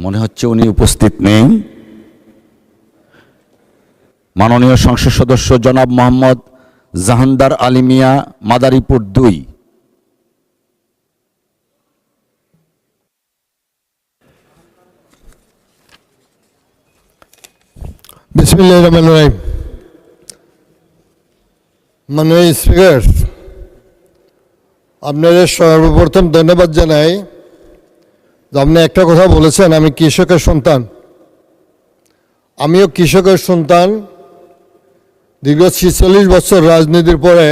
মনে হচ্ছে উনি উপস্থিত নেই। মাননীয় সংসদ সদস্য জনাব মোহাম্মদ জাহানদার আলী মিয়া, মাদারীপুর 2। বিসমিল্লাহির রহমানির রহিম। মাননীয় স্পিকার, আপনাদের সর্বপ্রথম ধন্যবাদ জানাই যে আপনি একটা কথা বলেছেন, আমি কৃষকের সন্তান। আমিও কৃষকের সন্তান। দীর্ঘ 46 বছর রাজনীতির পরে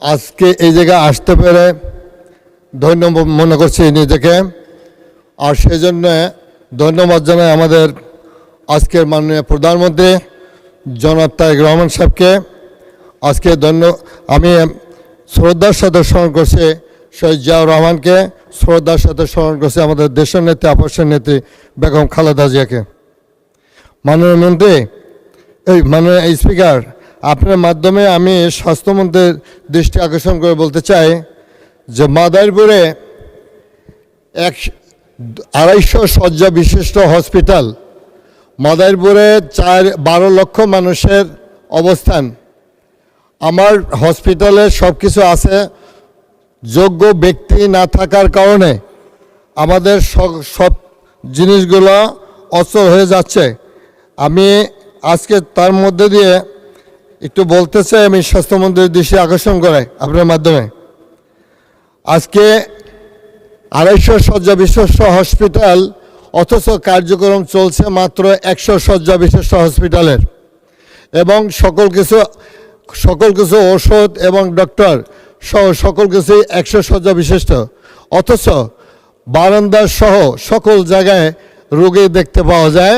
আজকে এই জায়গায় আসতে পেরে ধন্য মনে করছি নিজেকে। আর সেই জন্য ধন্যবাদ জানাই আমাদের আজকের মাননীয় প্রধানমন্ত্রী জনাব তারেক রহমান সাহেবকে। আজকে আমি শ্রদ্ধার সাথে স্মরণ করছি শহীদ জিয়াউর রহমানকে, শ্রদ্ধার সাথে স্মরণ করছি আমাদের দেশের নেত্রী, আপসের নেত্রী বেগম খালেদা জিয়াকে। মাননীয় মন্ত্রী, মাননীয় স্পিকার, আপনার মাধ্যমে আমি স্বাস্থ্যমন্ত্রীর দৃষ্টি আকর্ষণ করে বলতে চাই যে মাদারীপুরে 250 শয্যা বিশিষ্ট হসপিটাল, মাদারীপুরে 12 লক্ষ মানুষের অবস্থান। আমার হসপিটালে সব কিছু আছে, যোগ্য ব্যক্তি না থাকার কারণে আমাদের সব জিনিসগুলো অচল হয়ে যাচ্ছে। আমি আজকে তার মধ্যে দিয়ে একটু বলতে চাই, আমি স্বাস্থ্যমন্ত্রীর দৃষ্টি আকর্ষণ করাই আপনার মাধ্যমে। আজকে 250 শয্যা বিশিষ্ট হসপিটাল, অথচ কার্যক্রম চলছে মাত্র 100 শয্যা বিশিষ্ট হসপিটালের, এবং সকল কিছু ওষুধ এবং ডক্টর সহ সকল কিছুই 100 শয্যা বিশিষ্ট। অথচ বারান্দা সহ সকল জায়গায় রোগী দেখতে পাওয়া যায়,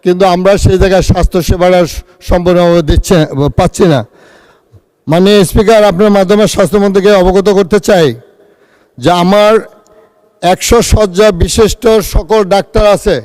কিন্তু আমরা সেই জায়গায় স্বাস্থ্যসেবাটা সম্পূর্ণভাবে পাচ্ছি না। মাননীয় স্পিকার, আপনার মাধ্যমে স্বাস্থ্যমন্ত্রীকে অবগত করতে চাই যে আমার 100 শয্যা বিশিষ্ট সকল ডাক্তার আছে,